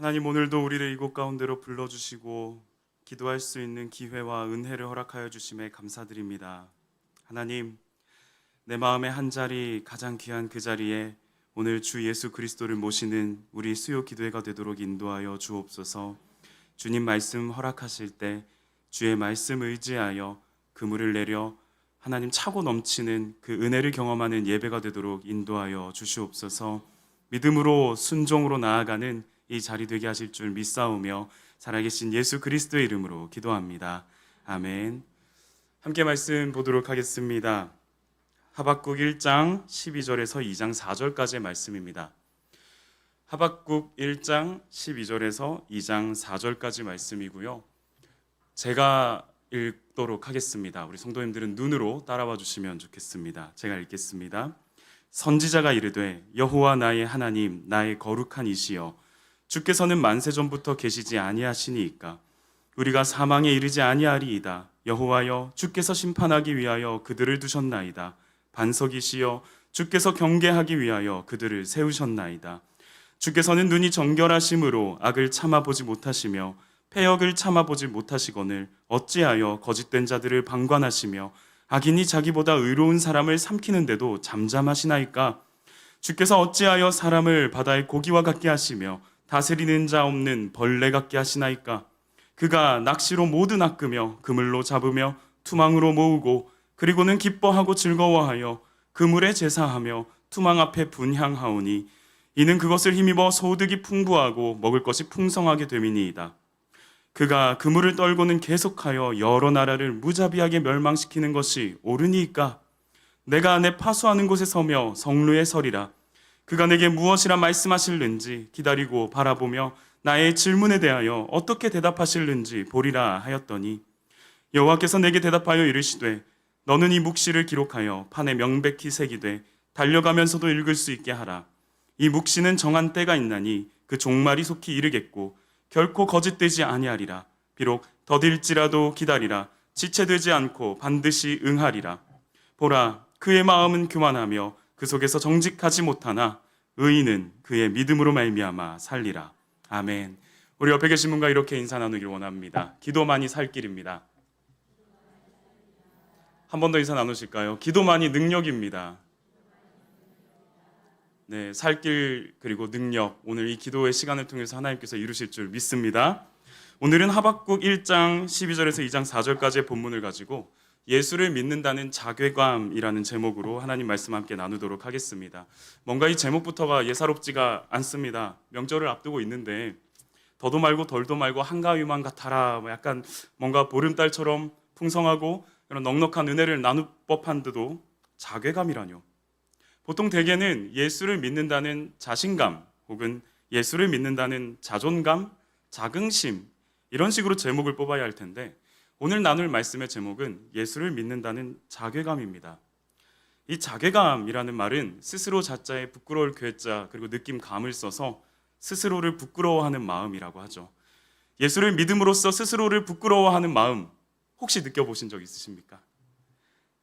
하나님, 오늘도 우리를 이곳 가운데로 불러주시고 기도할 수 있는 기회와 은혜를 허락하여 주심에 감사드립니다. 하나님, 내 마음의 한 자리, 가장 귀한 그 자리에 오늘 주 예수 그리스도를 모시는 우리 수요 기도회가 되도록 인도하여 주옵소서. 주님 말씀 허락하실 때 주의 말씀 의지하여 그물을 내려 하나님 차고 넘치는 그 은혜를 경험하는 예배가 되도록 인도하여 주시옵소서. 믿음으로 순종으로 나아가는 이 자리 되게 하실 줄 믿사오며 살아계신 예수 그리스도의 이름으로 기도합니다. 아멘. 함께 말씀 보도록 하겠습니다. 하박국 1장 12절에서 2장 4절까지의 말씀입니다. 하박국 1장 12절에서 2장 4절까지 말씀이고요. 제가 읽도록 하겠습니다. 우리 성도님들은 눈으로 따라와 주시면 좋겠습니다. 제가 읽겠습니다. 선지자가 이르되 여호와 나의 하나님, 나의 거룩한 이시여, 주께서는 만세전부터 계시지 아니하시니이까 우리가 사망에 이르지 아니하리이다. 여호와여, 주께서 심판하기 위하여 그들을 두셨나이다. 반석이시여, 주께서 경계하기 위하여 그들을 세우셨나이다. 주께서는 눈이 정결하심으로 악을 참아보지 못하시며 패역을 참아보지 못하시거늘 어찌하여 거짓된 자들을 방관하시며 악인이 자기보다 의로운 사람을 삼키는데도 잠잠하시나이까? 주께서 어찌하여 사람을 바다의 고기와 같게 하시며 다스리는 자 없는 벌레 같게 하시나이까? 그가 낚시로 모두 낚으며 그물로 잡으며 투망으로 모으고 그리고는 기뻐하고 즐거워하여 그물에 제사하며 투망 앞에 분향하오니 이는 그것을 힘입어 소득이 풍부하고 먹을 것이 풍성하게 됨이니이다. 그가 그물을 떨고는 계속하여 여러 나라를 무자비하게 멸망시키는 것이 옳으니이까? 내가 내 파수하는 곳에 서며 성루에 서리라. 그가 내게 무엇이라 말씀하실는지 기다리고 바라보며 나의 질문에 대하여 어떻게 대답하실는지 보리라 하였더니 여호와께서 내게 대답하여 이르시되 너는 이 묵시를 기록하여 판에 명백히 새기되 달려가면서도 읽을 수 있게 하라. 이 묵시는 정한 때가 있나니 그 종말이 속히 이르겠고 결코 거짓되지 아니하리라. 비록 더딜지라도 기다리라. 지체되지 않고 반드시 응하리라. 보라, 그의 마음은 교만하며 그 속에서 정직하지 못하나 의인은 그의 믿음으로 말미암아 살리라. 아멘. 우리 옆에 계신 분과 이렇게 인사 나누길 원합니다. 기도만이 살 길입니다. 한 번 더 인사 나누실까요? 기도만이 능력입니다. 네, 살 길 그리고 능력, 오늘 이 기도의 시간을 통해서 하나님께서 이루실 줄 믿습니다. 오늘은 하박국 1장 12절에서 2장 4절까지의 본문을 가지고 예수를 믿는다는 자괴감이라는 제목으로 하나님 말씀 함께 나누도록 하겠습니다. 뭔가 이 제목부터가 예사롭지가 않습니다. 명절을 앞두고 있는데 더도 말고 덜도 말고 한가위만 같아라, 약간 뭔가 보름달처럼 풍성하고 이런 넉넉한 은혜를 나눌 법한데도 자괴감이라뇨. 보통 대개는 예수를 믿는다는 자신감 혹은 예수를 믿는다는 자존감, 자긍심, 이런 식으로 제목을 뽑아야 할 텐데 오늘 나눌 말씀의 제목은 예수를 믿는다는 자괴감입니다. 이 자괴감이라는 말은 스스로 자자에 부끄러울 괴자 그리고 느낌 감을 써서 스스로를 부끄러워하는 마음이라고 하죠. 예수를 믿음으로써 스스로를 부끄러워하는 마음 혹시 느껴보신 적 있으십니까?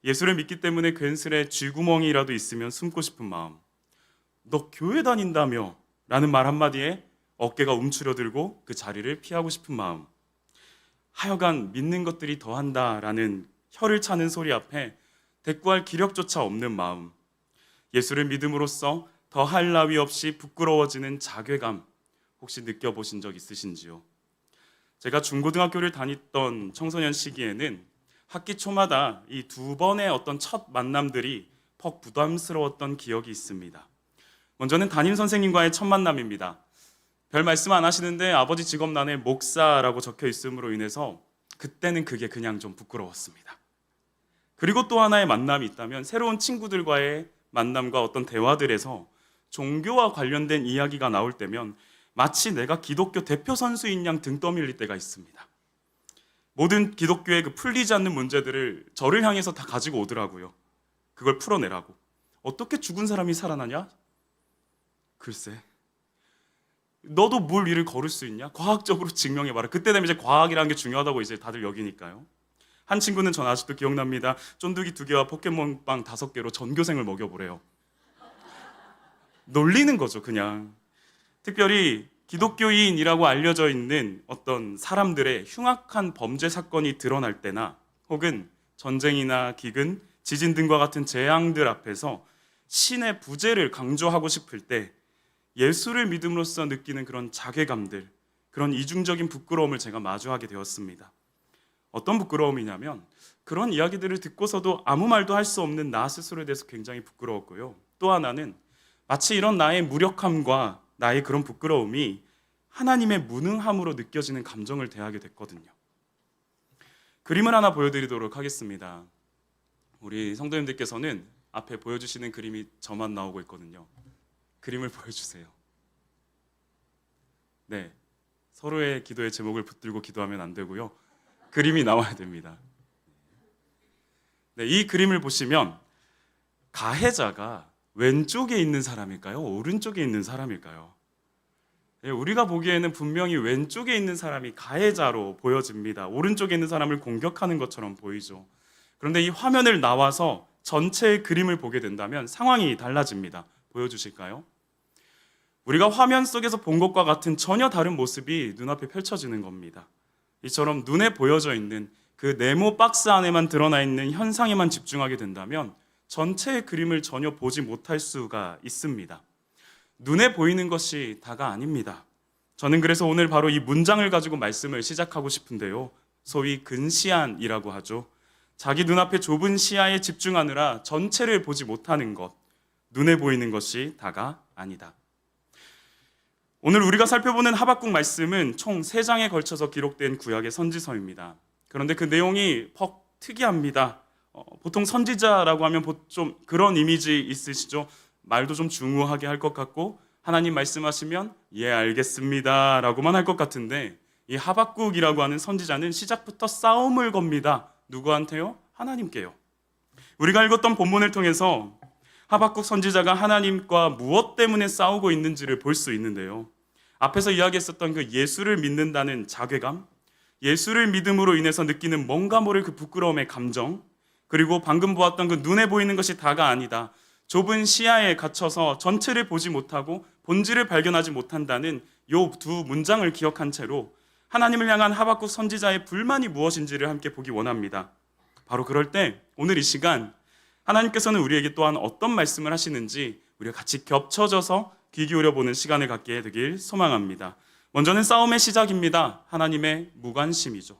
예수를 믿기 때문에 괜스레 쥐구멍이라도 있으면 숨고 싶은 마음, 너 교회 다닌다며? 라는 말 한마디에 어깨가 움츠러들고 그 자리를 피하고 싶은 마음, 하여간 믿는 것들이 더한다라는 혀를 차는 소리 앞에 대꾸할 기력조차 없는 마음, 예수를 믿음으로써 더할 나위 없이 부끄러워지는 자괴감 혹시 느껴보신 적 있으신지요? 제가 중고등학교를 다녔던 청소년 시기에는 학기 초마다 이 두 번의 어떤 첫 만남들이 퍽 부담스러웠던 기억이 있습니다. 먼저는 담임 선생님과의 첫 만남입니다. 별 말씀 안 하시는데 아버지 직업란에 목사라고 적혀 있음으로 인해서 그때는 그게 그냥 좀 부끄러웠습니다. 그리고 또 하나의 만남이 있다면 새로운 친구들과의 만남과 어떤 대화들에서 종교와 관련된 이야기가 나올 때면 마치 내가 기독교 대표 선수인 양 등 떠밀릴 때가 있습니다. 모든 기독교의 그 풀리지 않는 문제들을 저를 향해서 다 가지고 오더라고요. 그걸 풀어내라고. 어떻게 죽은 사람이 살아나냐? 글쎄, 너도 물 위를 걸을 수 있냐? 과학적으로 증명해봐라. 그때 되면 이제 과학이라는 게 중요하다고 이제 다들 여기니까요. 한 친구는 전 아직도 기억납니다. 쫀득이 2개와 포켓몬빵 5개로 전교생을 먹여보래요. 놀리는 거죠, 그냥. 특별히 기독교인이라고 알려져 있는 어떤 사람들의 흉악한 범죄 사건이 드러날 때나 혹은 전쟁이나 기근, 지진 등과 같은 재앙들 앞에서 신의 부재를 강조하고 싶을 때 예수를 믿음으로써 느끼는 그런 자괴감들, 그런 이중적인 부끄러움을 제가 마주하게 되었습니다. 어떤 부끄러움이냐면 그런 이야기들을 듣고서도 아무 말도 할 수 없는 나 스스로에 대해서 굉장히 부끄러웠고요. 또 하나는 마치 이런 나의 무력함과 나의 그런 부끄러움이 하나님의 무능함으로 느껴지는 감정을 대하게 됐거든요. 그림을 하나 보여드리도록 하겠습니다. 우리 성도님들께서는 앞에 보여주시는 그림이 저만 나오고 있거든요. 그림을 보여주세요. 네, 서로의 기도의 제목을 붙들고 기도하면 안 되고요. 그림이 나와야 됩니다. 네, 이 그림을 보시면 가해자가 왼쪽에 있는 사람일까요? 오른쪽에 있는 사람일까요? 네, 우리가 보기에는 분명히 왼쪽에 있는 사람이 가해자로 보여집니다. 오른쪽에 있는 사람을 공격하는 것처럼 보이죠. 그런데 이 화면을 나와서 전체의 그림을 보게 된다면 상황이 달라집니다. 보여주실까요? 우리가 화면 속에서 본 것과 같은 전혀 다른 모습이 눈앞에 펼쳐지는 겁니다. 이처럼 눈에 보여져 있는 그 네모 박스 안에만 드러나 있는 현상에만 집중하게 된다면 전체의 그림을 전혀 보지 못할 수가 있습니다. 눈에 보이는 것이 다가 아닙니다. 저는 그래서 오늘 바로 이 문장을 가지고 말씀을 시작하고 싶은데요. 소위 근시안이라고 하죠. 자기 눈앞에 좁은 시야에 집중하느라 전체를 보지 못하는 것, 눈에 보이는 것이 다가 아니다. 오늘 우리가 살펴보는 하박국 말씀은 총 3장에 걸쳐서 기록된 구약의 선지서입니다. 그런데 그 내용이 퍽 특이합니다. 보통 선지자라고 하면 좀 그런 이미지 있으시죠? 말도 좀 중후하게 할 것 같고 하나님 말씀하시면 예 알겠습니다 라고만 할 것 같은데 이 하박국이라고 하는 선지자는 시작부터 싸움을 겁니다. 누구한테요? 하나님께요. 우리가 읽었던 본문을 통해서 하박국 선지자가 하나님과 무엇 때문에 싸우고 있는지를 볼 수 있는데요. 앞에서 이야기했었던 그 예수를 믿는다는 자괴감, 예수를 믿음으로 인해서 느끼는 뭔가 모를 그 부끄러움의 감정, 그리고 방금 보았던 그 눈에 보이는 것이 다가 아니다. 좁은 시야에 갇혀서 전체를 보지 못하고 본질을 발견하지 못한다는 요 두 문장을 기억한 채로 하나님을 향한 하박국 선지자의 불만이 무엇인지를 함께 보기 원합니다. 바로 그럴 때 오늘 이 시간 하나님께서는 우리에게 또한 어떤 말씀을 하시는지 우리가 같이 겹쳐져서 귀 기울여 보는 시간을 갖게 되길 소망합니다. 먼저는 싸움의 시작입니다. 하나님의 무관심이죠.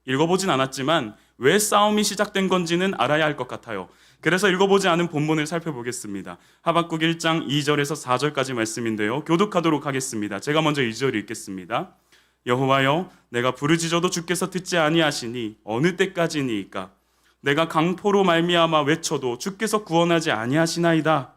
읽어보진 않았지만 왜 싸움이 시작된 건지는 알아야 할 것 같아요. 그래서 읽어보지 않은 본문을 살펴보겠습니다. 하박국 1장 2절에서 4절까지 말씀인데요. 교독하도록 하겠습니다. 제가 먼저 2절 읽겠습니다. 여호와여, 내가 부르짖어도 주께서 듣지 아니하시니 어느 때까지니이까? 내가 강포로 말미암아 외쳐도 주께서 구원하지 아니하시나이다.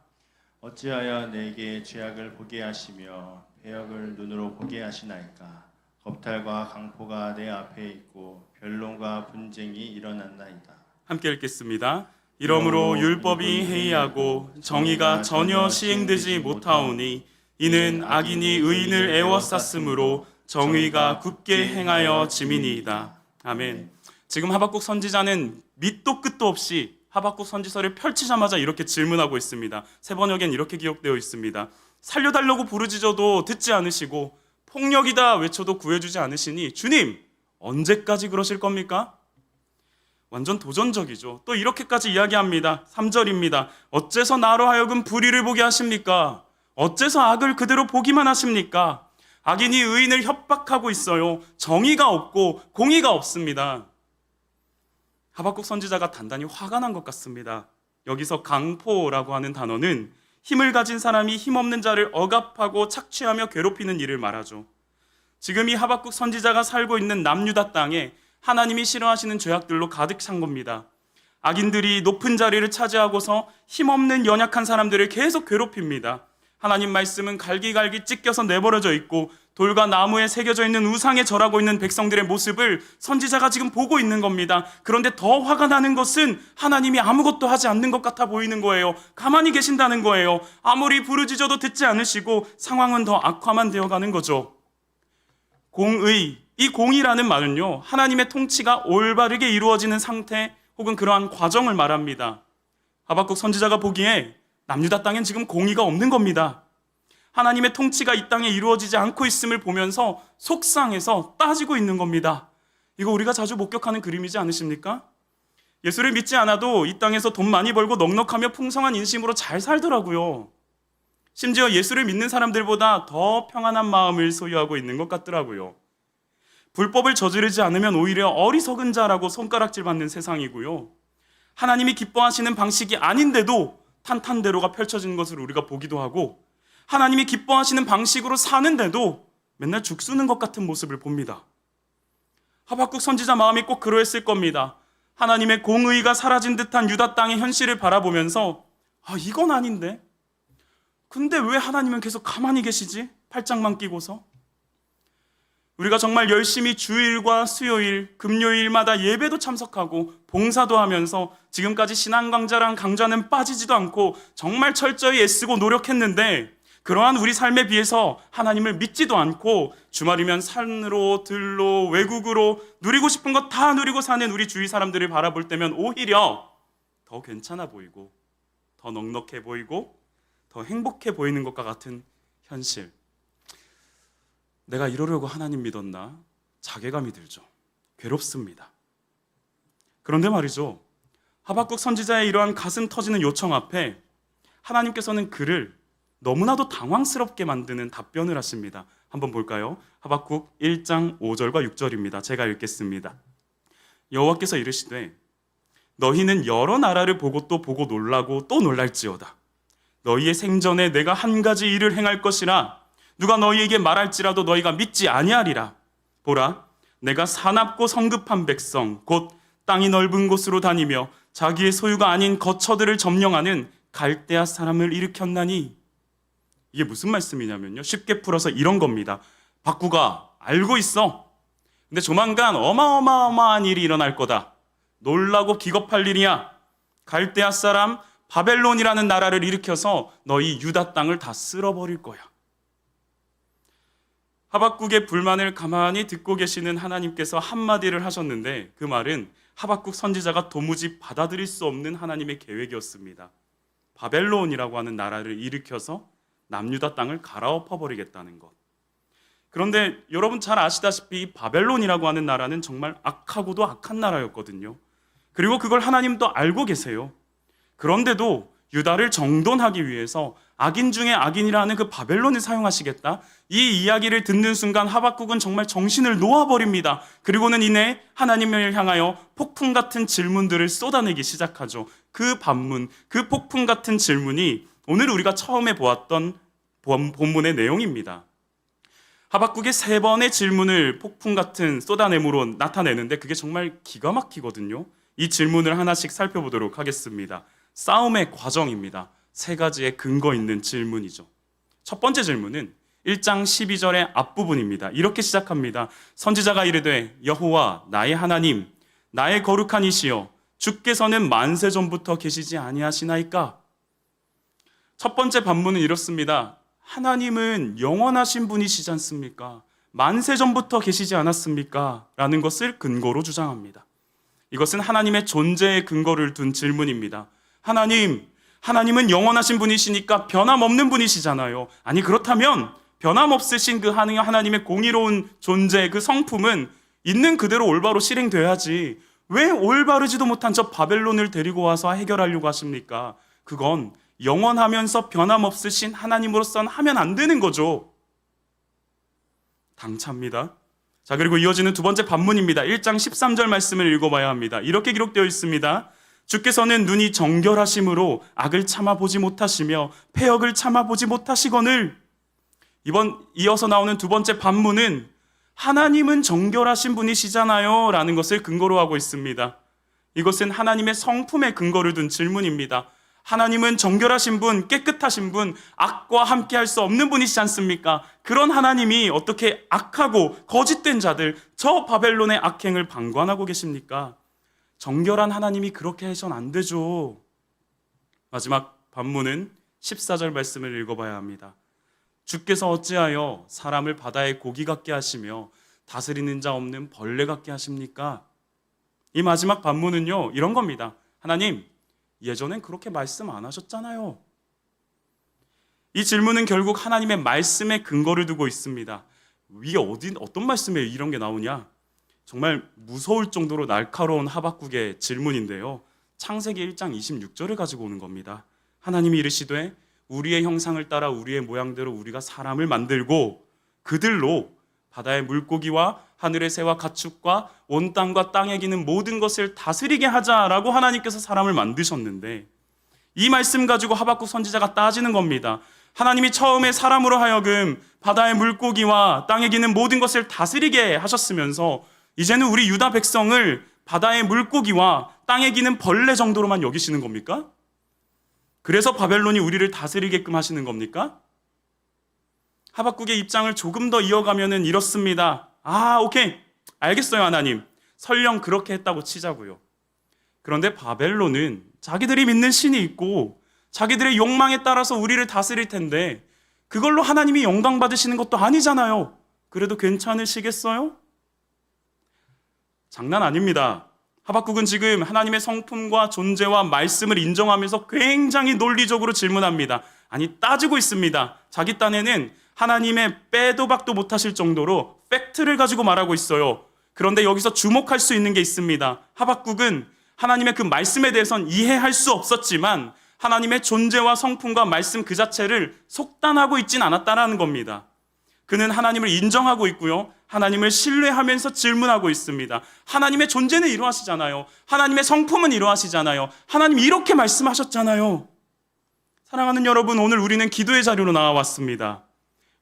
어찌하여 내게 죄악을 보게 하시며 배역을 눈으로 보게 하시나이까? 겁탈과 강포가 내 앞에 있고 변론과 분쟁이 일어났나이다. 함께 읽겠습니다. 이러므로 율법이 해이하고 정의가 전혀 시행되지 못하오니 이는 악인이 의인을 애워쌌으므로 정의가 굳게 행하여 지민이이다. 아멘. 지금 하박국 선지자는 밑도 끝도 없이 하박국 선지서를 펼치자마자 이렇게 질문하고 있습니다. 새 번역엔 이렇게 기록되어 있습니다. 살려달라고 부르짖어도 듣지 않으시고 폭력이다 외쳐도 구해주지 않으시니 주님 언제까지 그러실 겁니까? 완전 도전적이죠. 또 이렇게까지 이야기합니다. 3절입니다. 어째서 나로 하여금 불의를 보게 하십니까? 어째서 악을 그대로 보기만 하십니까? 악인이 의인을 협박하고 있어요. 정의가 없고 공의가 없습니다. 하박국 선지자가 단단히 화가 난 것 같습니다. 여기서 강포라고 하는 단어는 힘을 가진 사람이 힘없는 자를 억압하고 착취하며 괴롭히는 일을 말하죠. 지금 이 하박국 선지자가 살고 있는 남유다 땅에 하나님이 싫어하시는 죄악들로 가득 찬 겁니다. 악인들이 높은 자리를 차지하고서 힘없는 연약한 사람들을 계속 괴롭힙니다. 하나님 말씀은 갈기갈기 찢겨서 내버려져 있고 돌과 나무에 새겨져 있는 우상에 절하고 있는 백성들의 모습을 선지자가 지금 보고 있는 겁니다. 그런데 더 화가 나는 것은 하나님이 아무것도 하지 않는 것 같아 보이는 거예요. 가만히 계신다는 거예요. 아무리 부르짖어도 듣지 않으시고 상황은 더 악화만 되어가는 거죠. 공의, 이 공의라는 말은요, 하나님의 통치가 올바르게 이루어지는 상태 혹은 그러한 과정을 말합니다. 하박국 선지자가 보기에 남유다 땅엔 지금 공의가 없는 겁니다. 하나님의 통치가 이 땅에 이루어지지 않고 있음을 보면서 속상해서 따지고 있는 겁니다. 이거 우리가 자주 목격하는 그림이지 않으십니까? 예수를 믿지 않아도 이 땅에서 돈 많이 벌고 넉넉하며 풍성한 인심으로 잘 살더라고요. 심지어 예수를 믿는 사람들보다 더 평안한 마음을 소유하고 있는 것 같더라고요. 불법을 저지르지 않으면 오히려 어리석은 자라고 손가락질 받는 세상이고요. 하나님이 기뻐하시는 방식이 아닌데도 탄탄대로가 펼쳐진 것을 우리가 보기도 하고, 하나님이 기뻐하시는 방식으로 사는데도 맨날 죽쓰는 것 같은 모습을 봅니다. 하박국 선지자 마음이 꼭 그러했을 겁니다. 하나님의 공의가 사라진 듯한 유다 땅의 현실을 바라보면서 이건 아닌데? 근데 왜 하나님은 계속 가만히 계시지? 팔짱만 끼고서. 우리가 정말 열심히 주일과 수요일, 금요일마다 예배도 참석하고 봉사도 하면서 지금까지 신앙강자랑 강좌는 빠지지도 않고 정말 철저히 애쓰고 노력했는데, 그러한 우리 삶에 비해서 하나님을 믿지도 않고 주말이면 산으로 들로 외국으로 누리고 싶은 것 다 누리고 사는 우리 주위 사람들을 바라볼 때면 오히려 더 괜찮아 보이고 더 넉넉해 보이고 더 행복해 보이는 것과 같은 현실. 내가 이러려고 하나님 믿었나? 자괴감이 들죠. 괴롭습니다. 그런데 말이죠, 하박국 선지자의 이러한 가슴 터지는 요청 앞에 하나님께서는 그를 너무나도 당황스럽게 만드는 답변을 하십니다. 한번 볼까요? 하박국 1장 5절과 6절입니다. 제가 읽겠습니다. 여호와께서 이르시되 너희는 여러 나라를 보고 또 보고 놀라고 또 놀랄지어다. 너희의 생전에 내가 한 가지 일을 행할 것이라 누가 너희에게 말할지라도 너희가 믿지 아니하리라. 보라, 내가 사납고 성급한 백성 곧 땅이 넓은 곳으로 다니며 자기의 소유가 아닌 거처들을 점령하는 갈대아 사람을 일으켰나니. 이게 무슨 말씀이냐면요, 쉽게 풀어서 이런 겁니다. 박구가 알고 있어. 근데 조만간 어마어마한 일이 일어날 거다. 놀라고 기겁할 일이야. 갈대아 사람 바벨론이라는 나라를 일으켜서 너희 유다 땅을 다 쓸어버릴 거야. 하박국의 불만을 가만히 듣고 계시는 하나님께서 한마디를 하셨는데, 그 말은 하박국 선지자가 도무지 받아들일 수 없는 하나님의 계획이었습니다. 바벨론이라고 하는 나라를 일으켜서 남유다 땅을 갈아엎어 버리겠다는 것. 그런데 여러분 잘 아시다시피 바벨론이라고 하는 나라는 정말 악하고도 악한 나라였거든요. 그리고 그걸 하나님도 알고 계세요. 그런데도 유다를 정돈하기 위해서 악인 중에 악인이라는 그 바벨론을 사용하시겠다? 이 이야기를 듣는 순간 하박국은 정말 정신을 놓아버립니다. 그리고는 이내 하나님을 향하여 폭풍 같은 질문들을 쏟아내기 시작하죠. 그 반문, 그 폭풍 같은 질문이 오늘 우리가 처음에 보았던 본문의 내용입니다. 하박국의 3번의 질문을 폭풍 같은 쏟아냄으로 나타내는데 그게 정말 기가 막히거든요. 이 질문을 하나씩 살펴보도록 하겠습니다. 싸움의 과정입니다. 3가지의 근거 있는 질문이죠. 첫 번째 질문은 1장 12절의 앞부분입니다. 이렇게 시작합니다. 선지자가 이르되 여호와 나의 하나님, 나의 거룩한 이시여, 주께서는 만세 전부터 계시지 아니하시나이까? 첫 번째 반문은 이렇습니다. 하나님은 영원하신 분이시지 않습니까? 만세 전부터 계시지 않았습니까? 라는 것을 근거로 주장합니다. 이것은 하나님의 존재의 근거를 둔 질문입니다. 하나님은 영원하신 분이시니까 변함없는 분이시잖아요. 아니, 그렇다면 변함없으신 그 하나님의 공의로운 존재, 그 성품은 있는 그대로 올바로 실행돼야지. 왜 올바르지도 못한 저 바벨론을 데리고 와서 해결하려고 하십니까? 그건 영원하면서 변함없으신 하나님으로서는 하면 안 되는 거죠. 당차입니다. 자, 그리고 이어지는 두 번째 반문입니다. 1장 13절 말씀을 읽어봐야 합니다. 이렇게 기록되어 있습니다. 주께서는 눈이 정결하심으로 악을 참아보지 못하시며 패역을 참아보지 못하시거늘. 이어서 나오는 두 번째 반문은 하나님은 정결하신 분이시잖아요 라는 것을 근거로 하고 있습니다. 이것은 하나님의 성품에 근거를 둔 질문입니다. 하나님은 정결하신 분, 깨끗하신 분, 악과 함께 할 수 없는 분이시지 않습니까? 그런 하나님이 어떻게 악하고 거짓된 자들, 저 바벨론의 악행을 방관하고 계십니까? 정결한 하나님이 그렇게 해서는 안 되죠. 마지막 반문은 14절 말씀을 읽어봐야 합니다. 주께서 어찌하여 사람을 바다의 고기 같게 하시며 다스리는 자 없는 벌레 같게 하십니까? 이 마지막 반문은요, 이런 겁니다. 하나님, 예전엔 그렇게 말씀 안 하셨잖아요. 이 질문은 결국 하나님의 말씀에 근거를 두고 있습니다. 이게 어떤 말씀에 이런 게 나오냐? 정말 무서울 정도로 날카로운 하박국의 질문인데요. 창세기 1장 26절을 가지고 오는 겁니다. 하나님이 이르시되 우리의 형상을 따라 우리의 모양대로 우리가 사람을 만들고 그들로 바다의 물고기와 하늘의 새와 가축과 온 땅과 땅에 기는 모든 것을 다스리게 하자라고 하나님께서 사람을 만드셨는데 이 말씀 가지고 하박국 선지자가 따지는 겁니다. 하나님이 처음에 사람으로 하여금 바다의 물고기와 땅에 기는 모든 것을 다스리게 하셨으면서 이제는 우리 유다 백성을 바다의 물고기와 땅에 기는 벌레 정도로만 여기시는 겁니까? 그래서 바벨론이 우리를 다스리게끔 하시는 겁니까? 하박국의 입장을 조금 더 이어가면은 이렇습니다. 오케이. 알겠어요, 하나님. 설령 그렇게 했다고 치자고요. 그런데 바벨론은 자기들이 믿는 신이 있고 자기들의 욕망에 따라서 우리를 다스릴 텐데 그걸로 하나님이 영광 받으시는 것도 아니잖아요. 그래도 괜찮으시겠어요? 장난 아닙니다. 하박국은 지금 하나님의 성품과 존재와 말씀을 인정하면서 굉장히 논리적으로 질문합니다. 아니, 따지고 있습니다. 자기 딴에는 하나님의 빼도 박도 못하실 정도로 팩트를 가지고 말하고 있어요. 그런데 여기서 주목할 수 있는 게 있습니다. 하박국은 하나님의 그 말씀에 대해서는 이해할 수 없었지만 하나님의 존재와 성품과 말씀 그 자체를 속단하고 있진 않았다라는 겁니다. 그는 하나님을 인정하고 있고요. 하나님을 신뢰하면서 질문하고 있습니다. 하나님의 존재는 이러하시잖아요. 하나님의 성품은 이러하시잖아요. 하나님 이렇게 말씀하셨잖아요. 사랑하는 여러분, 오늘 우리는 기도의 자리로 나와왔습니다.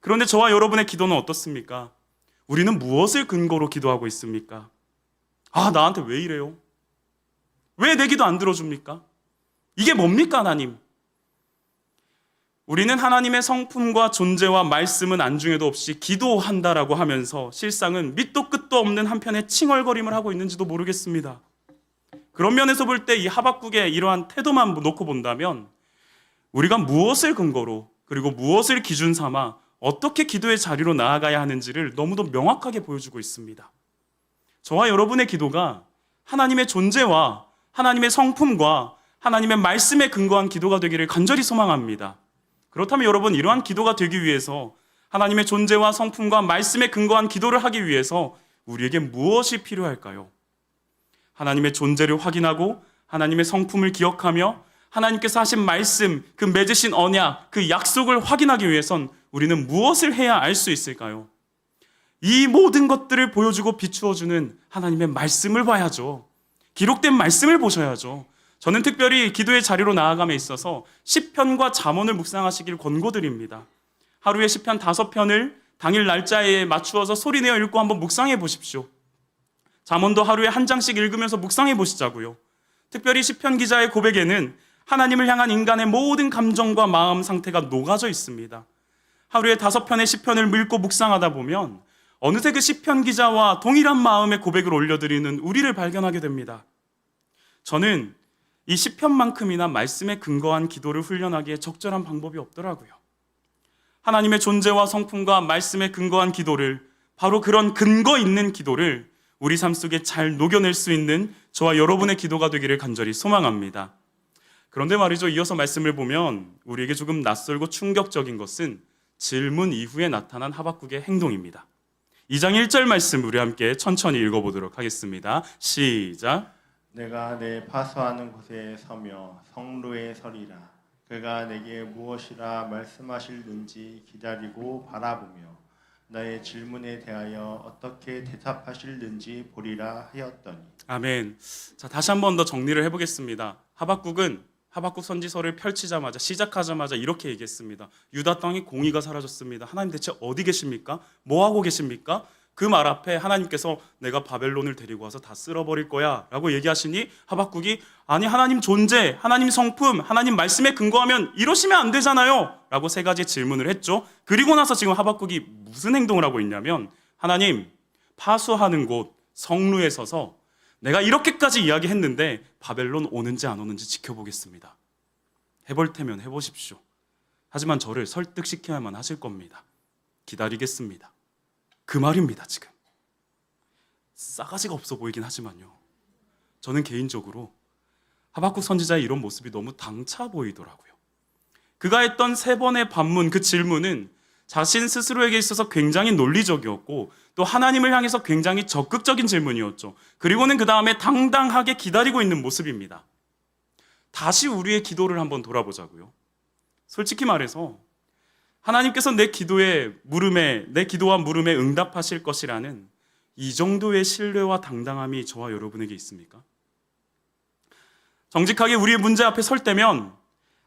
그런데 저와 여러분의 기도는 어떻습니까? 우리는 무엇을 근거로 기도하고 있습니까? 나한테 왜 이래요? 왜 내 기도 안 들어줍니까? 이게 뭡니까, 하나님? 우리는 하나님의 성품과 존재와 말씀은 안중에도 없이 기도한다라고 하면서 실상은 밑도 끝도 없는 한편의 칭얼거림을 하고 있는지도 모르겠습니다. 그런 면에서 볼 때 이 하박국의 이러한 태도만 놓고 본다면 우리가 무엇을 근거로 그리고 무엇을 기준 삼아 어떻게 기도의 자리로 나아가야 하는지를 너무도 명확하게 보여주고 있습니다. 저와 여러분의 기도가 하나님의 존재와 하나님의 성품과 하나님의 말씀에 근거한 기도가 되기를 간절히 소망합니다. 그렇다면 여러분, 이러한 기도가 되기 위해서 하나님의 존재와 성품과 말씀에 근거한 기도를 하기 위해서 우리에게 무엇이 필요할까요? 하나님의 존재를 확인하고 하나님의 성품을 기억하며 하나님께서 하신 말씀, 그 맺으신 언약, 그 약속을 확인하기 위해선 우리는 무엇을 해야 알 수 있을까요? 이 모든 것들을 보여주고 비추어주는 하나님의 말씀을 봐야죠. 기록된 말씀을 보셔야죠. 저는 특별히 기도의 자리로 나아감에 있어서 시편과 잠언을 묵상하시길 권고드립니다. 하루에 시편 5편을 당일 날짜에 맞추어서 소리내어 읽고 한번 묵상해 보십시오. 잠언도 하루에 한 장씩 읽으면서 묵상해 보시자고요. 특별히 시편 기자의 고백에는 하나님을 향한 인간의 모든 감정과 마음 상태가 녹아져 있습니다. 하루에 5편의 시편을 읽고 묵상하다 보면 어느새 그 시편 기자와 동일한 마음의 고백을 올려드리는 우리를 발견하게 됩니다. 저는 이 시편만큼이나 말씀에 근거한 기도를 훈련하기에 적절한 방법이 없더라고요. 하나님의 존재와 성품과 말씀에 근거한 기도를, 바로 그런 근거 있는 기도를 우리 삶 속에 잘 녹여낼 수 있는 저와 여러분의 기도가 되기를 간절히 소망합니다. 그런데 말이죠, 이어서 말씀을 보면 우리에게 조금 낯설고 충격적인 것은 질문 이후에 나타난 하박국의 행동입니다. 2장 1절 말씀 우리 함께 천천히 읽어보도록 하겠습니다. 시작. 내가 내 파수하는 곳에 서며 성루에 서리라. 그가 내게 무엇이라 말씀하실는지 기다리고 바라보며 나의 질문에 대하여 어떻게 대답하실는지 보리라 하였더니. 아멘. 자, 다시 한 번 더 정리를 해보겠습니다. 하박국은 하박국 선지서를 펼치자마자 시작하자마자 이렇게 얘기했습니다. 유다 땅에 공의가 사라졌습니다. 하나님 대체 어디 계십니까? 뭐 하고 계십니까? 그 말 앞에 하나님께서 내가 바벨론을 데리고 와서 다 쓸어버릴 거야 라고 얘기하시니 하박국이 아니, 하나님 존재, 하나님 성품, 하나님 말씀에 근거하면 이러시면 안 되잖아요 라고 3가지 질문을 했죠. 그리고 나서 지금 하박국이 무슨 행동을 하고 있냐면 하나님, 파수하는 곳 성루에 서서 내가 이렇게까지 이야기했는데 바벨론 오는지 안 오는지 지켜보겠습니다. 해볼 테면 해보십시오. 하지만 저를 설득시켜야만 하실 겁니다. 기다리겠습니다. 그 말입니다. 지금 싸가지가 없어 보이긴 하지만요, 저는 개인적으로 하박국 선지자의 이런 모습이 너무 당차 보이더라고요. 그가 했던 3번의 반문, 그 질문은 자신 스스로에게 있어서 굉장히 논리적이었고 또 하나님을 향해서 굉장히 적극적인 질문이었죠. 그리고는 그 다음에 당당하게 기다리고 있는 모습입니다. 다시 우리의 기도를 한번 돌아보자고요. 솔직히 말해서 하나님께서 내 기도와 물음에 응답하실 것이라는 이 정도의 신뢰와 당당함이 저와 여러분에게 있습니까? 정직하게 우리의 문제 앞에 설 때면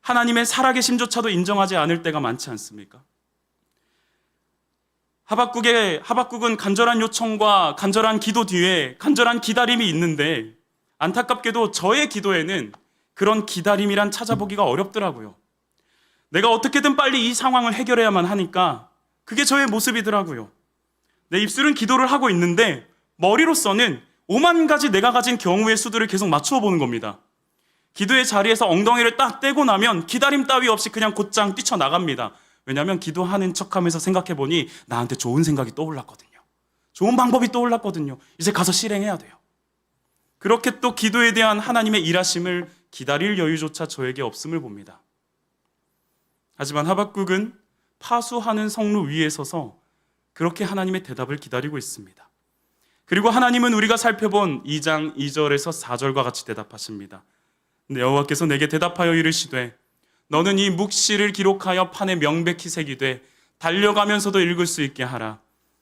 하나님의 살아계심조차도 인정하지 않을 때가 많지 않습니까? 하박국은 간절한 요청과 간절한 기도 뒤에 간절한 기다림이 있는데 안타깝게도 저의 기도에는 그런 기다림이란 찾아보기가 어렵더라고요. 내가 어떻게든 빨리 이 상황을 해결해야만 하니까 그게 저의 모습이더라고요. 내 입술은 기도를 하고 있는데 머리로서는 5만 가지 내가 가진 경우의 수들을 계속 맞추어 보는 겁니다. 기도의 자리에서 엉덩이를 딱 떼고 나면 기다림 따위 없이 그냥 곧장 뛰쳐나갑니다. 왜냐하면 기도하는 척하면서 생각해보니 나한테 좋은 생각이 떠올랐거든요. 좋은 방법이 떠올랐거든요. 이제 가서 실행해야 돼요. 그렇게 또 기도에 대한 하나님의 일하심을 기다릴 여유조차 저에게 없음을 봅니다. 하지만 하박국은 파수하는 성루 위에 서서 그렇게 하나님의 대답을 기다리고 있습니다. 그리고 하나님은 우리가 살펴본 2장 2절에서 4절과 같이 대답하십니다. 여호와께서 내게 대답하여 이르시되 너는 이 묵시를 기록하여 판에 명백히 새기되 달려가면서도 읽을 수 있게 하라.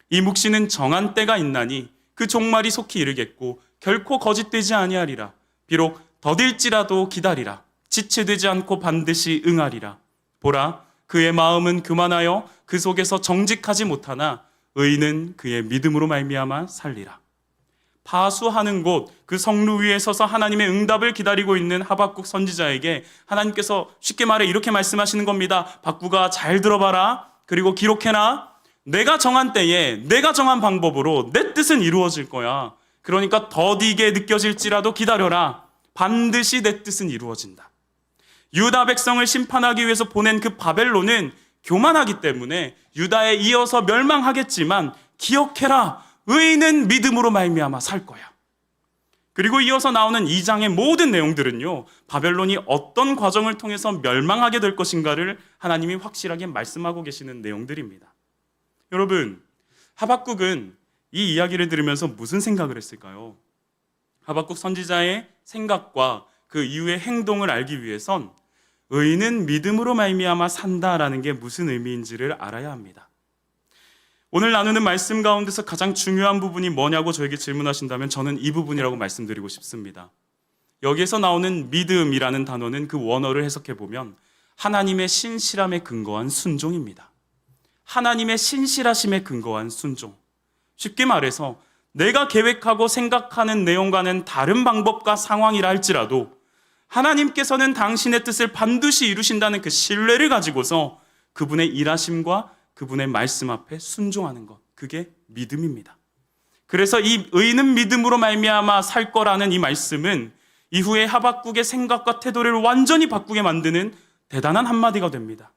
이 묵시는 정한 때가 있나니 그 종말이 속히 이르겠고 결코 거짓되지 아니하리라. 비록 더딜지라도 기다리라. 지체되지 않고 반드시 응하리라. 보라, 그의 마음은 교만하여 그 속에서 정직하지 못하나 의인은 그의 믿음으로 말미암아 살리라. 파수하는 곳, 그 성루 위에 서서 하나님의 응답을 기다리고 있는 하박국 선지자에게 하나님께서 쉽게 말해 이렇게 말씀하시는 겁니다. 박국아, 잘 들어봐라. 그리고 기록해놔. 내가 정한 때에 내가 정한 방법으로 내 뜻은 이루어질 거야. 그러니까 더디게 느껴질지라도 기다려라. 반드시 내 뜻은 이루어진다. 유다 백성을 심판하기 위해서 보낸 그 바벨론은 교만하기 때문에 유다에 이어서 멸망하겠지만 기억해라. 의인은 믿음으로 말미암아 살 거야. 그리고 이어서 나오는 2장의 모든 내용들은요, 바벨론이 어떤 과정을 통해서 멸망하게 될 것인가를 하나님이 확실하게 말씀하고 계시는 내용들입니다. 여러분, 하박국은 이 이야기를 들으면서 무슨 생각을 했을까요? 하박국 선지자의 생각과 그 이후의 행동을 알기 위해선 의인은 믿음으로 말미암아 산다라는 게 무슨 의미인지를 알아야 합니다. 오늘 나누는 말씀 가운데서 가장 중요한 부분이 뭐냐고 저에게 질문하신다면 저는 이 부분이라고 말씀드리고 싶습니다. 여기에서 나오는 믿음이라는 단어는 그 원어를 해석해보면 하나님의 신실함에 근거한 순종입니다. 하나님의 신실하심에 근거한 순종. 쉽게 말해서 내가 계획하고 생각하는 내용과는 다른 방법과 상황이라 할지라도 하나님께서는 당신의 뜻을 반드시 이루신다는 그 신뢰를 가지고서 그분의 일하심과 그분의 말씀 앞에 순종하는 것, 그게 믿음입니다. 그래서 이 의인은 믿음으로 말미암아 살 거라는 이 말씀은 이후에 하박국의 생각과 태도를 완전히 바꾸게 만드는 대단한 한마디가 됩니다.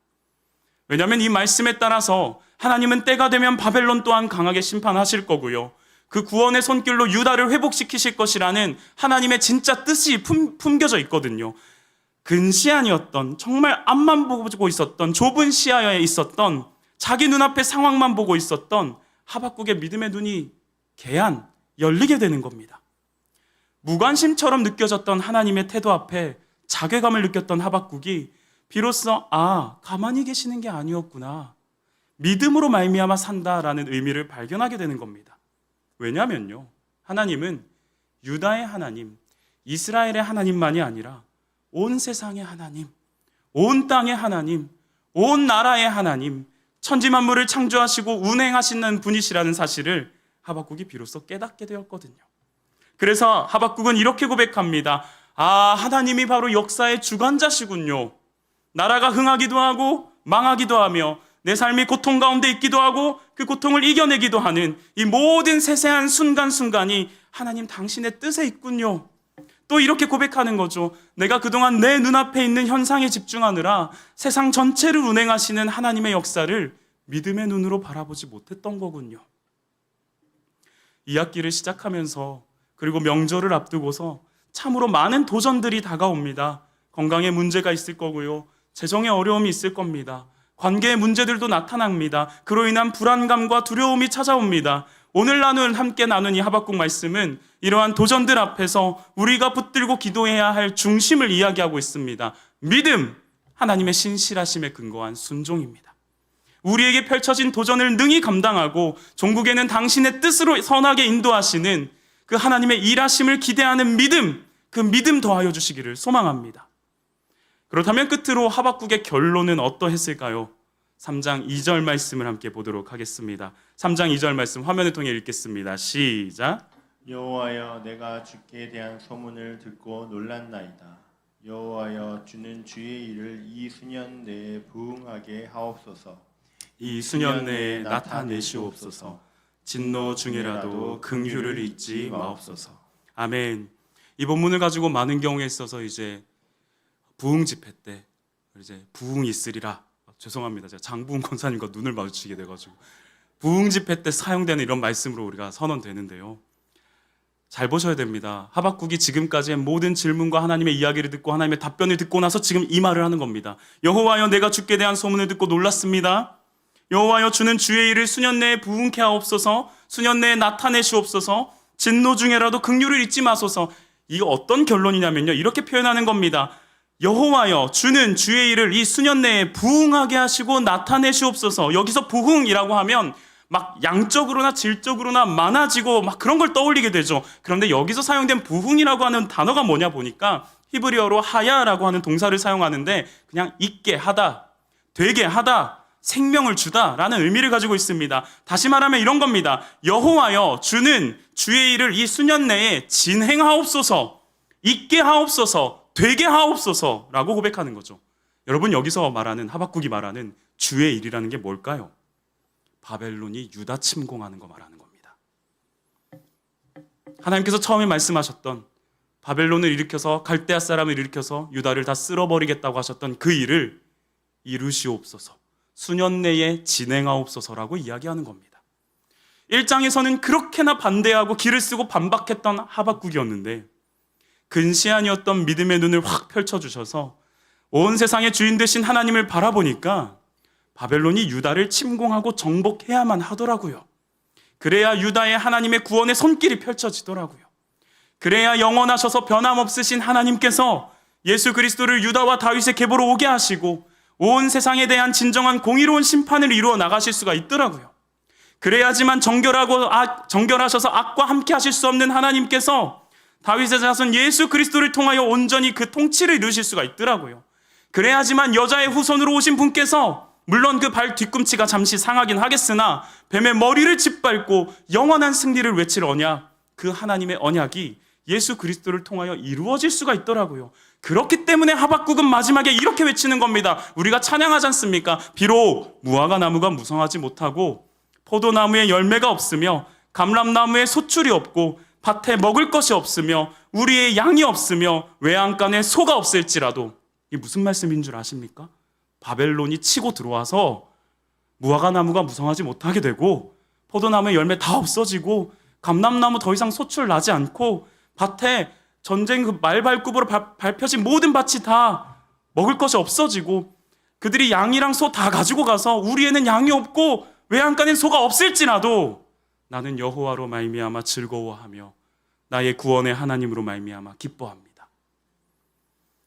왜냐하면 이 말씀에 따라서 하나님은 때가 되면 바벨론 또한 강하게 심판하실 거고요. 그 구원의 손길로 유다를 회복시키실 것이라는 하나님의 진짜 뜻이 품겨져 있거든요. 근시안이었던, 정말 앞만 보고 있었던, 좁은 시야에 있었던, 자기 눈앞의 상황만 보고 있었던 하박국의 믿음의 눈이 개안, 열리게 되는 겁니다. 무관심처럼 느껴졌던 하나님의 태도 앞에 자괴감을 느꼈던 하박국이 비로소 가만히 계시는 게 아니었구나. 믿음으로 말미암아 산다라는 의미를 발견하게 되는 겁니다. 왜냐면요, 하나님은 유다의 하나님, 이스라엘의 하나님만이 아니라 온 세상의 하나님, 온 땅의 하나님, 온 나라의 하나님, 천지만물을 창조하시고 운행하시는 분이시라는 사실을 하박국이 비로소 깨닫게 되었거든요. 그래서 하박국은 이렇게 고백합니다. 하나님이 바로 역사의 주관자시군요. 나라가 흥하기도 하고 망하기도 하며 내 삶이 고통 가운데 있기도 하고 그 고통을 이겨내기도 하는 이 모든 세세한 순간순간이 하나님 당신의 뜻에 있군요. 또 이렇게 고백하는 거죠. 내가 그동안 내 눈앞에 있는 현상에 집중하느라 세상 전체를 운행하시는 하나님의 역사를 믿음의 눈으로 바라보지 못했던 거군요. 이 학기를 시작하면서 그리고 명절을 앞두고서 참으로 많은 도전들이 다가옵니다. 건강에 문제가 있을 거고요. 재정의 어려움이 있을 겁니다. 관계의 문제들도 나타납니다. 그로 인한 불안감과 두려움이 찾아옵니다. 오늘 함께 나눈 이 하박국 말씀은 이러한 도전들 앞에서 우리가 붙들고 기도해야 할 중심을 이야기하고 있습니다. 믿음, 하나님의 신실하심에 근거한 순종입니다. 우리에게 펼쳐진 도전을 능히 감당하고 종국에는 당신의 뜻으로 선하게 인도하시는 그 하나님의 일하심을 기대하는 믿음, 그 믿음 더하여 주시기를 소망합니다. 그렇다면 끝으로 하박국의 결론은 어떠했을까요? 3장 2절 말씀을 함께 보도록 하겠습니다. 3장 2절 말씀 화면을 통해 읽겠습니다. 시작. 여호와여 내가 주께 대한 소문을 듣고 놀랐나이다. 여호와여 주는 주의 일을 이 수년 내에 부응하게 하옵소서. 이 수년 내에 나타내시옵소서. 진노 중에라도 긍휼을 잊지 마옵소서. 아멘. 이 본문을 가지고 많은 경우에 있어서 이제 부흥 집회 때 이제 부흥이 있으리라. 죄송합니다. 제가 장부흥 권사님과 눈을 마주치게 돼가지고 부흥 집회 때 사용되는 이런 말씀으로 우리가 선언되는데요. 잘 보셔야 됩니다. 하박국이 지금까지의 모든 질문과 하나님의 이야기를 듣고 하나님의 답변을 듣고 나서 지금 이 말을 하는 겁니다. 여호와여 내가 주께 대한 소문을 듣고 놀랐습니다. 여호와여 주는 주의 일을 수년 내에 부흥케 하옵소서. 수년 내에 나타내시옵소서. 진노 중에라도 긍휼을 잊지 마소서. 이거 어떤 결론이냐면요, 이렇게 표현하는 겁니다. 여호와여 주는 주의 일을 이 수년 내에 부흥하게 하시고 나타내시옵소서. 여기서 부흥이라고 하면 막 양적으로나 질적으로나 많아지고 막 그런 걸 떠올리게 되죠. 그런데 여기서 사용된 부흥이라고 하는 단어가 뭐냐 보니까 히브리어로 하야라고 하는 동사를 사용하는데 그냥 있게 하다, 되게 하다, 생명을 주다라는 의미를 가지고 있습니다. 다시 말하면 이런 겁니다. 여호와여 주는 주의 일을 이 수년 내에 진행하옵소서, 있게 하옵소서, 되게 하옵소서라고 고백하는 거죠. 여러분, 여기서 말하는 하박국이 말하는 주의 일이라는 게 뭘까요? 바벨론이 유다 침공하는 거 말하는 겁니다. 하나님께서 처음에 말씀하셨던 바벨론을 일으켜서 갈대아 사람을 일으켜서 유다를 다 쓸어버리겠다고 하셨던 그 일을 이루시옵소서, 수년 내에 진행하옵소서라고 이야기하는 겁니다. 1장에서는 그렇게나 반대하고 기를 쓰고 반박했던 하박국이었는데 근시안이었던 믿음의 눈을 확 펼쳐주셔서 온 세상의 주인 되신 하나님을 바라보니까 바벨론이 유다를 침공하고 정복해야만 하더라고요. 그래야 유다의 하나님의 구원의 손길이 펼쳐지더라고요. 그래야 영원하셔서 변함없으신 하나님께서 예수 그리스도를 유다와 다윗의 계보로 오게 하시고 온 세상에 대한 진정한 공의로운 심판을 이루어 나가실 수가 있더라고요. 그래야지만 정결하셔서 악과 함께 하실 수 없는 하나님께서 다윗의 자손 예수 그리스도를 통하여 온전히 그 통치를 이루실 수가 있더라고요. 그래야지만 여자의 후손으로 오신 분께서 물론 그 발 뒤꿈치가 잠시 상하긴 하겠으나 뱀의 머리를 짓밟고 영원한 승리를 외칠 언약, 그 하나님의 언약이 예수 그리스도를 통하여 이루어질 수가 있더라고요. 그렇기 때문에 하박국은 마지막에 이렇게 외치는 겁니다. 우리가 찬양하지 않습니까? 비록 무화과 나무가 무성하지 못하고 포도나무에 열매가 없으며 감람나무에 소출이 없고 밭에 먹을 것이 없으며 우리의 양이 없으며 외양간에 소가 없을지라도, 이게 무슨 말씀인 줄 아십니까? 바벨론이 치고 들어와서 무화과 나무가 무성하지 못하게 되고 포도나무의 열매 다 없어지고 감람나무 더 이상 소출 나지 않고 밭에 전쟁 그 말발굽으로 밟혀진 모든 밭이 다 먹을 것이 없어지고 그들이 양이랑 소 다 가지고 가서 우리에는 양이 없고 외양간엔 소가 없을지라도 나는 여호와로 말미암아 즐거워하며 나의 구원의 하나님으로 말미암아 기뻐합니다.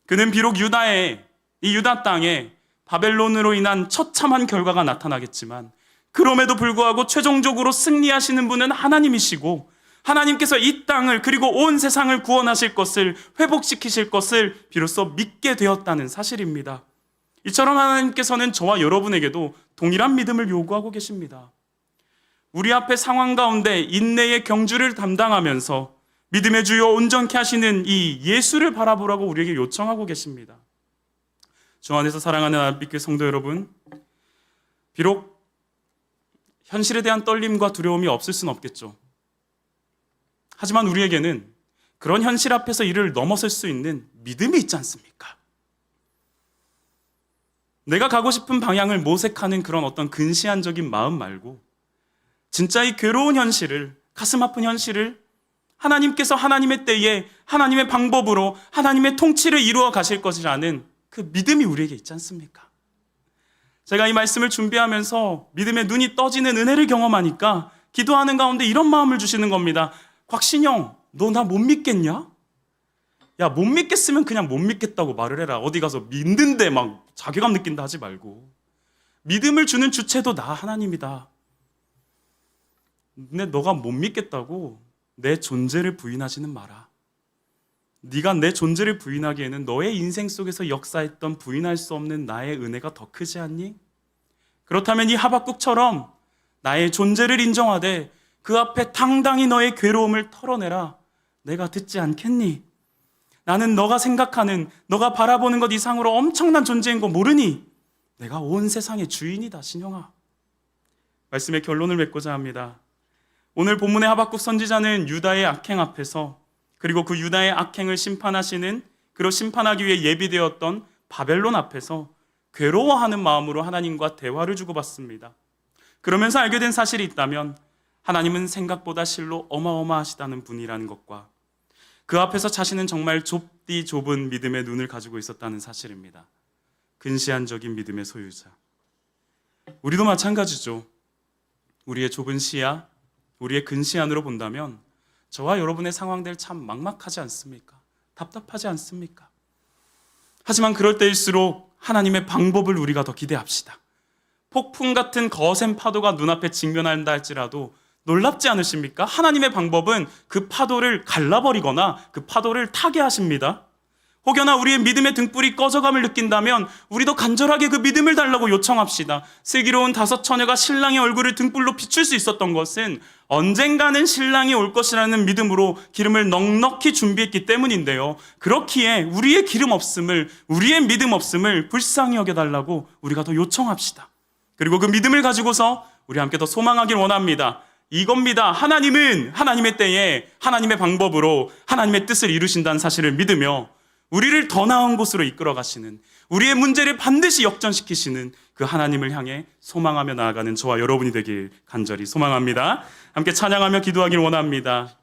그는 비록 이 유다 땅에 바벨론으로 인한 처참한 결과가 나타나겠지만 그럼에도 불구하고 최종적으로 승리하시는 분은 하나님이시고 하나님께서 이 땅을 그리고 온 세상을 구원하실 것을, 회복시키실 것을 비로소 믿게 되었다는 사실입니다. 이처럼 하나님께서는 저와 여러분에게도 동일한 믿음을 요구하고 계십니다. 우리 앞에 상황 가운데 인내의 경주를 담당하면서 믿음의 주요 온전케 하시는 이 예수를 바라보라고 우리에게 요청하고 계십니다. 주 안에서 사랑하는 아빛교회 성도 여러분, 비록 현실에 대한 떨림과 두려움이 없을 수는 없겠죠. 하지만 우리에게는 그런 현실 앞에서 이를 넘어설 수 있는 믿음이 있지 않습니까? 내가 가고 싶은 방향을 모색하는 그런 어떤 근시안적인 마음 말고 진짜 이 괴로운 현실을, 가슴 아픈 현실을 하나님께서 하나님의 때에 하나님의 방법으로 하나님의 통치를 이루어 가실 것이라는 그 믿음이 우리에게 있지 않습니까? 제가 이 말씀을 준비하면서 믿음의 눈이 떠지는 은혜를 경험하니까 기도하는 가운데 이런 마음을 주시는 겁니다. 곽신영, 너 나 못 믿겠냐? 야, 못 믿겠으면 그냥 못 믿겠다고 말을 해라. 어디 가서 믿는데 막 자괴감 느낀다 하지 말고. 믿음을 주는 주체도 나 하나님이다. 근데 너가 못 믿겠다고 내 존재를 부인하지는 마라. 네가 내 존재를 부인하기에는 너의 인생 속에서 역사했던 부인할 수 없는 나의 은혜가 더 크지 않니? 그렇다면 이 하박국처럼 나의 존재를 인정하되 그 앞에 당당히 너의 괴로움을 털어내라. 내가 듣지 않겠니? 나는 너가 생각하는, 너가 바라보는 것 이상으로 엄청난 존재인 거 모르니? 내가 온 세상의 주인이다, 신영아. 말씀의 결론을 맺고자 합니다. 오늘 본문의 하박국 선지자는 유다의 악행 앞에서, 그리고 그 유다의 악행을 심판하시는, 그리고 심판하기 위해 예비되었던 바벨론 앞에서 괴로워하는 마음으로 하나님과 대화를 주고받습니다. 그러면서 알게 된 사실이 있다면 하나님은 생각보다 실로 어마어마하시다는 분이라는 것과 그 앞에서 자신은 정말 좁디 좁은 믿음의 눈을 가지고 있었다는 사실입니다. 근시안적인 믿음의 소유자. 우리도 마찬가지죠. 우리의 좁은 시야, 우리의 근시안으로 본다면 저와 여러분의 상황들 참 막막하지 않습니까? 답답하지 않습니까? 하지만 그럴 때일수록 하나님의 방법을 우리가 더 기대합시다. 폭풍 같은 거센 파도가 눈앞에 직면한다 할지라도 놀랍지 않으십니까? 하나님의 방법은 그 파도를 갈라버리거나 그 파도를 타게 하십니다. 혹여나 우리의 믿음의 등불이 꺼져감을 느낀다면 우리도 간절하게 그 믿음을 달라고 요청합시다. 슬기로운 5 처녀가 신랑의 얼굴을 등불로 비출 수 있었던 것은 언젠가는 신랑이 올 것이라는 믿음으로 기름을 넉넉히 준비했기 때문인데요. 그렇기에 우리의 기름 없음을, 우리의 믿음 없음을 불쌍히 여겨달라고 우리가 더 요청합시다. 그리고 그 믿음을 가지고서 우리 함께 더 소망하길 원합니다. 이겁니다. 하나님은 하나님의 때에 하나님의 방법으로 하나님의 뜻을 이루신다는 사실을 믿으며 우리를 더 나은 곳으로 이끌어 가시는, 우리의 문제를 반드시 역전시키시는 그 하나님을 향해 소망하며 나아가는 저와 여러분이 되길 간절히 소망합니다. 함께 찬양하며 기도하길 원합니다.